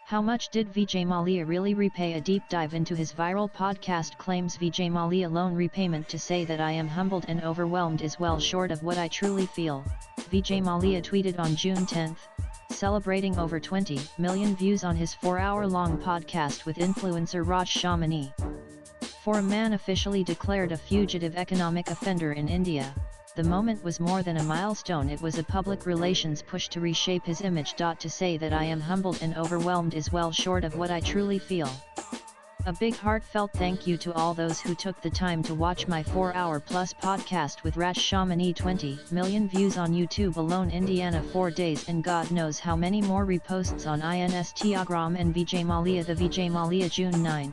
How much did Vijay Mallya really repay? A deep dive into his viral podcast claims Vijay Mallya loan repayment to say that I am humbled and overwhelmed is well short of what I truly feel, Vijay Mallya tweeted on June 10, celebrating over 20 million views on his 4-hour-long podcast with influencer Raj Shamani. For a man officially declared a fugitive economic offender in India, the moment was more than a milestone. It was a public relations push to reshape his image. To say that I am humbled and overwhelmed is well short of what I truly feel. A big heartfelt thank you to all those who took the time to watch my 4-hour-plus podcast with Raj Shamani. 20 million views on YouTube alone, Indiana 4 days, and God knows how many more reposts on Instagram and Vijay Mallya. The Vijay Mallya June 9,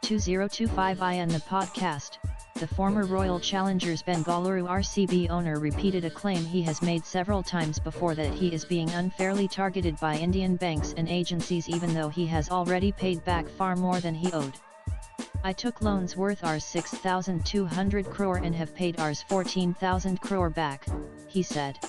2025 in the podcast. The former Royal Challengers Bengaluru RCB owner repeated a claim he has made several times before, that he is being unfairly targeted by Indian banks and agencies even though he has already paid back far more than he owed. I took loans worth Rs 6,200 crore and have paid Rs 14,000 crore back, he said.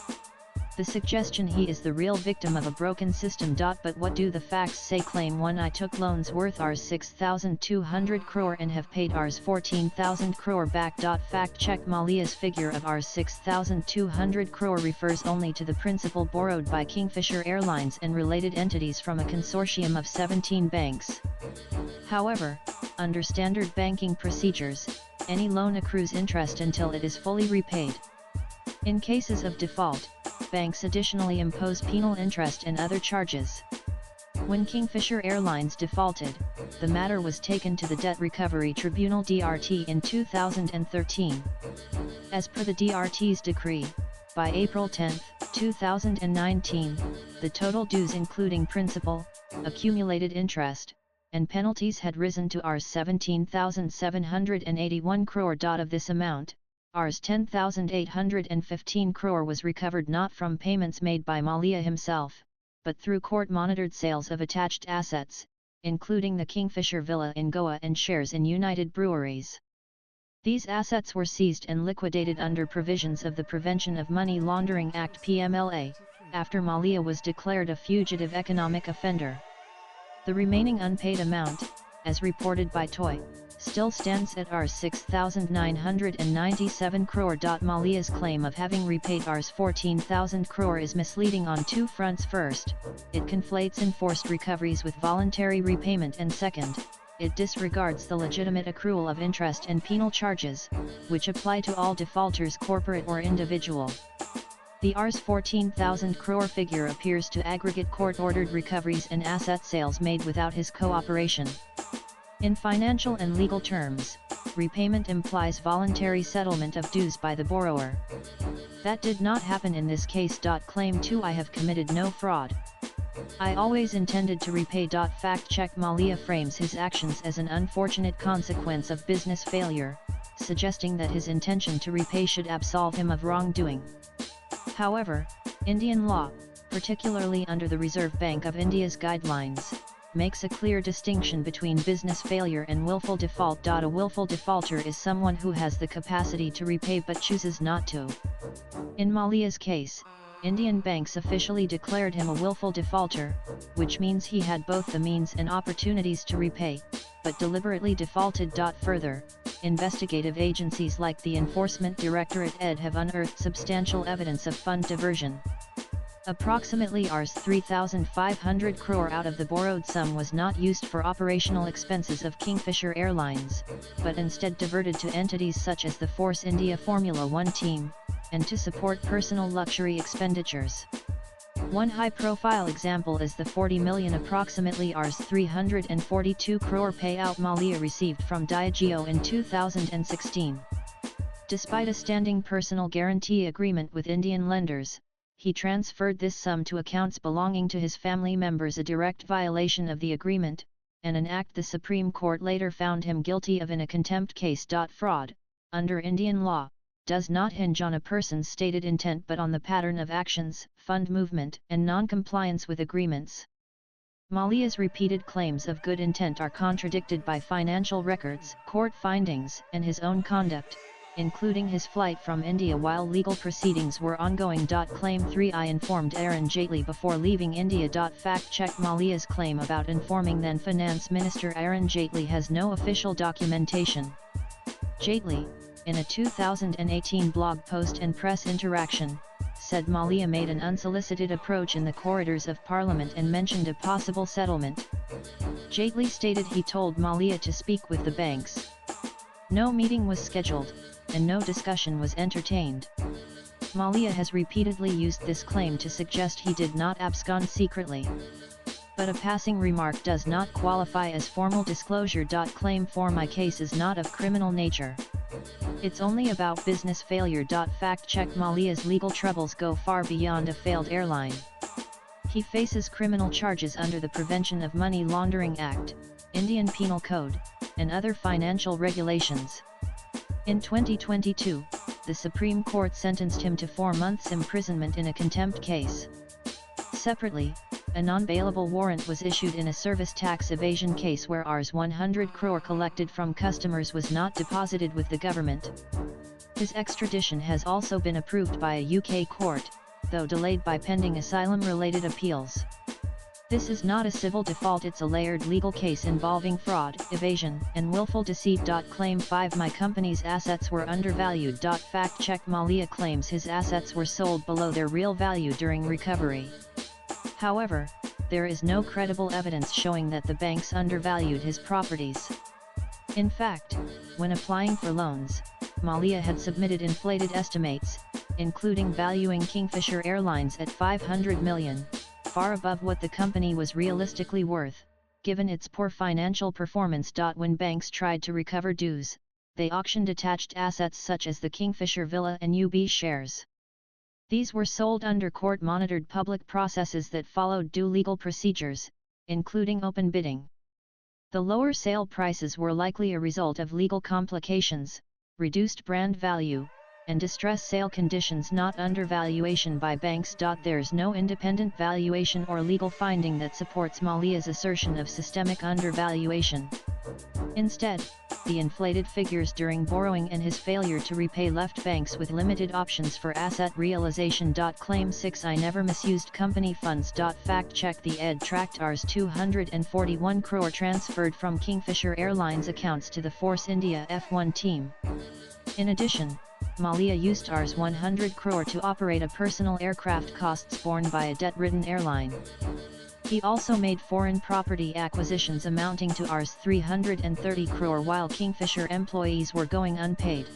The suggestion he is the real victim of a broken system. But what do the facts say? Claim 1: I took loans worth Rs 6,200 crore and have paid Rs 14,000 crore back. Fact check: Mallya's figure of Rs 6,200 crore refers only to the principal borrowed by Kingfisher Airlines and related entities from a consortium of 17 banks. However, under standard banking procedures, any loan accrues interest until it is fully repaid. In cases of default, banks additionally impose penal interest and other charges. When Kingfisher Airlines defaulted, the matter was taken to the Debt Recovery Tribunal (DRT) in 2013. As per the DRT's decree, by April 10, 2019, the total dues including principal, accumulated interest, and penalties had risen to Rs 17,781 crore. Of this amount, Rs 10,815 crore was recovered not from payments made by Mallya himself, but through court-monitored sales of attached assets, including the Kingfisher Villa in Goa and shares in United Breweries. These assets were seized and liquidated under provisions of the Prevention of Money Laundering Act (PMLA), after Mallya was declared a fugitive economic offender. The remaining unpaid amount, as reported by TOI, still stands at Rs 6,997 crore. Mallya's claim of having repaid Rs 14,000 crore is misleading on two fronts. First, it conflates enforced recoveries with voluntary repayment, and second, it disregards the legitimate accrual of interest and penal charges, which apply to all defaulters, corporate or individual. The Rs 14,000 crore figure appears to aggregate court-ordered recoveries and asset sales made without his cooperation. In financial and legal terms, repayment implies voluntary settlement of dues by the borrower. That did not happen in this case. Claim 2: I have committed no fraud. I always intended to repay. Fact check: Mallya frames his actions as an unfortunate consequence of business failure, suggesting that his intention to repay should absolve him of wrongdoing. However, Indian law, particularly under the Reserve Bank of India's guidelines, makes a clear distinction between business failure and willful default. A willful defaulter is someone who has the capacity to repay but chooses not to. In Mallya's case, Indian banks officially declared him a willful defaulter, which means he had both the means and opportunities to repay, but deliberately defaulted. Further, investigative agencies like the Enforcement Directorate (ED) have unearthed substantial evidence of fund diversion. Approximately Rs 3,500 crore out of the borrowed sum was not used for operational expenses of Kingfisher Airlines, but instead diverted to entities such as the Force India Formula One team, and to support personal luxury expenditures. One high-profile example is the 40 million, approximately Rs 342 crore payout Mallya received from Diageo in 2016. Despite a standing personal guarantee agreement with Indian lenders, he transferred this sum to accounts belonging to his family members, a direct violation of the agreement, and an act the Supreme Court later found him guilty of in a contempt case. Fraud, under Indian law, does not hinge on a person's stated intent but on the pattern of actions, fund movement, and non-compliance with agreements. Mallya's repeated claims of good intent are contradicted by financial records, court findings, and his own conduct, including his flight from India while legal proceedings were ongoing. Claim 3 I informed Arun Jaitley before leaving India. Fact check Mallya's claim about informing then Finance Minister Arun Jaitley has no official documentation. Jaitley, in a 2018 blog post and press interaction, said Mallya made an unsolicited approach in the corridors of Parliament and mentioned a possible settlement. Jaitley stated he told Mallya to speak with the banks. No meeting was scheduled, and no discussion was entertained. Mallya has repeatedly used this claim to suggest he did not abscond secretly. But a passing remark does not qualify as formal disclosure. Claim 4 My case is not of criminal nature. It's only about business failure. Fact check Mallya's legal troubles go far beyond a failed airline. He faces criminal charges under the Prevention of Money Laundering Act, Indian Penal Code, and other financial regulations. In 2022, the Supreme Court sentenced him to 4 months imprisonment in a contempt case. Separately, a non-bailable warrant was issued in a service tax evasion case where Rs 100 crore collected from customers was not deposited with the government. His extradition has also been approved by a UK court, though delayed by pending asylum-related appeals. This is not a civil default, it's a layered legal case involving fraud, evasion, and willful deceit. Claim 5 My company's assets were undervalued. Fact check Mallya claims his assets were sold below their real value during recovery. However, there is no credible evidence showing that the banks undervalued his properties. In fact, when applying for loans, Mallya had submitted inflated estimates, including valuing Kingfisher Airlines at $500 million, far above what the company was realistically worth, given its poor financial performance. When banks tried to recover dues, they auctioned attached assets such as the Kingfisher Villa and UB shares. These were sold under court-monitored public processes that followed due legal procedures, including open bidding. The lower sale prices were likely a result of legal complications, reduced brand value, and distressed sale conditions, not undervaluation by banks. There's no independent valuation or legal finding that supports Mallya's assertion of systemic undervaluation. Instead, the inflated figures during borrowing and his failure to repay left banks with limited options for asset realization. Claim 6 I never misused company funds. Fact check the ED tracked Rs 241 crore transferred from Kingfisher Airlines accounts to the Force India F1 team. In addition, Mallya used Rs 100 crore to operate a personal aircraft, costs borne by a debt-ridden airline. He also made foreign property acquisitions amounting to Rs 330 crore while Kingfisher employees were going unpaid.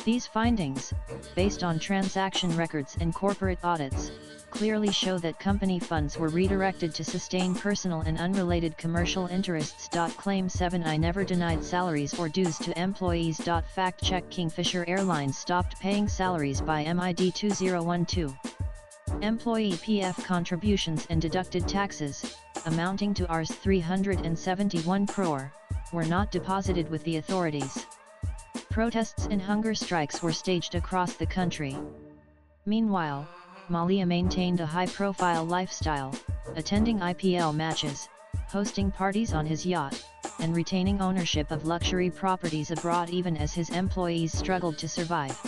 These findings, based on transaction records and corporate audits, clearly show that company funds were redirected to sustain personal and unrelated commercial interests. Claim 7 I never denied salaries or dues to employees. Fact check Kingfisher Airlines stopped paying salaries by MID 2012. Employee PF contributions and deducted taxes, amounting to Rs 371 crore, were not deposited with the authorities. Protests and hunger strikes were staged across the country. Meanwhile, Mallya maintained a high-profile lifestyle, attending IPL matches, hosting parties on his yacht, and retaining ownership of luxury properties abroad even as his employees struggled to survive.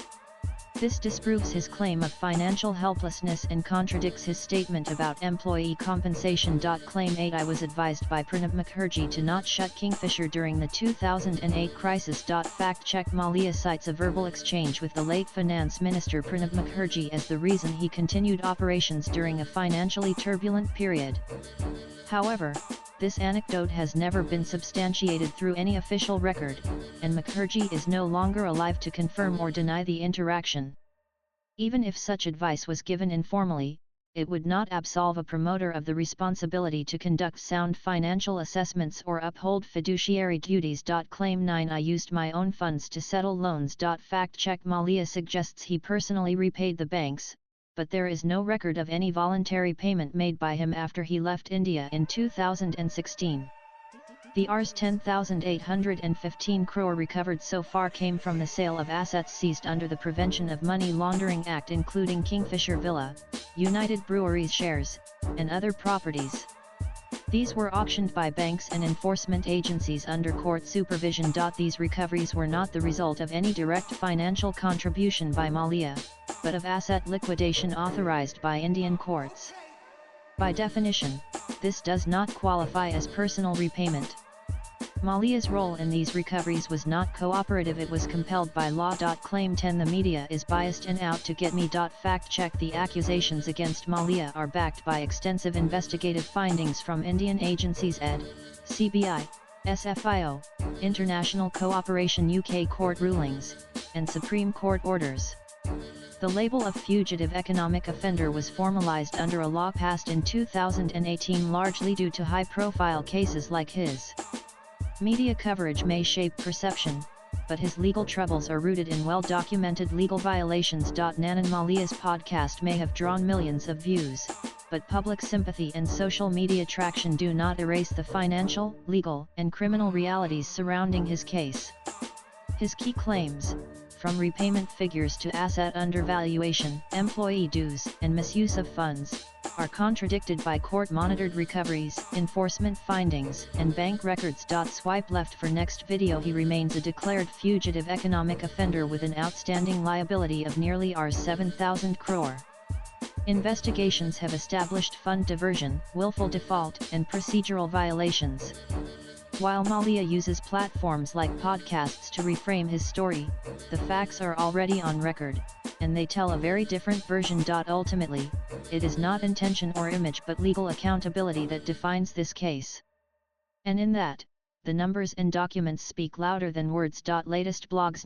This disproves his claim of financial helplessness and contradicts his statement about employee compensation. Claim 8 I was advised by Pranab Mukherjee to not shut Kingfisher during the 2008 crisis. Fact check Mallya cites a verbal exchange with the late Finance Minister Pranab Mukherjee as the reason he continued operations during a financially turbulent period. However, this anecdote has never been substantiated through any official record, and Mukherjee is no longer alive to confirm or deny the interaction. Even if such advice was given informally, it would not absolve a promoter of the responsibility to conduct sound financial assessments or uphold fiduciary duties. Claim 9 I used my own funds to settle loans. Fact check Mallya suggests he personally repaid the banks, but there is no record of any voluntary payment made by him after he left India in 2016. The Rs 10,815 crore recovered so far came from the sale of assets seized under the Prevention of Money Laundering Act, including Kingfisher Villa, United Breweries shares, and other properties. These were auctioned by banks and enforcement agencies under court supervision. These recoveries were not the result of any direct financial contribution by Mallya, but of asset liquidation authorized by Indian courts. By definition, this does not qualify as personal repayment. Mallya's role in these recoveries was not cooperative, it was compelled by law. Claim 10. The media is biased and out to get me. Fact check. The accusations against Mallya are backed by extensive investigative findings from Indian agencies ED, CBI, SFIO, International Cooperation, UK court rulings, and Supreme Court orders. The label of fugitive economic offender was formalized under a law passed in 2018 largely due to high-profile cases like his. Media coverage may shape perception, but his legal troubles are rooted in well-documented legal violations. Nanan Mallya's podcast may have drawn millions of views, but public sympathy and social media traction do not erase the financial, legal, and criminal realities surrounding his case. His key claims, from repayment figures to asset undervaluation, employee dues, and misuse of funds, are contradicted by court-monitored recoveries, enforcement findings, and bank records. Swipe left for next video. He remains a declared fugitive economic offender with an outstanding liability of nearly Rs 7,000 crore. Investigations have established fund diversion, willful default, and procedural violations. While Mallya uses platforms like podcasts to reframe his story, the facts are already on record, and they tell a very different version. Ultimately, it is not intention or image but legal accountability that defines this case. And in that, the numbers and documents speak louder than words. Latest blogs.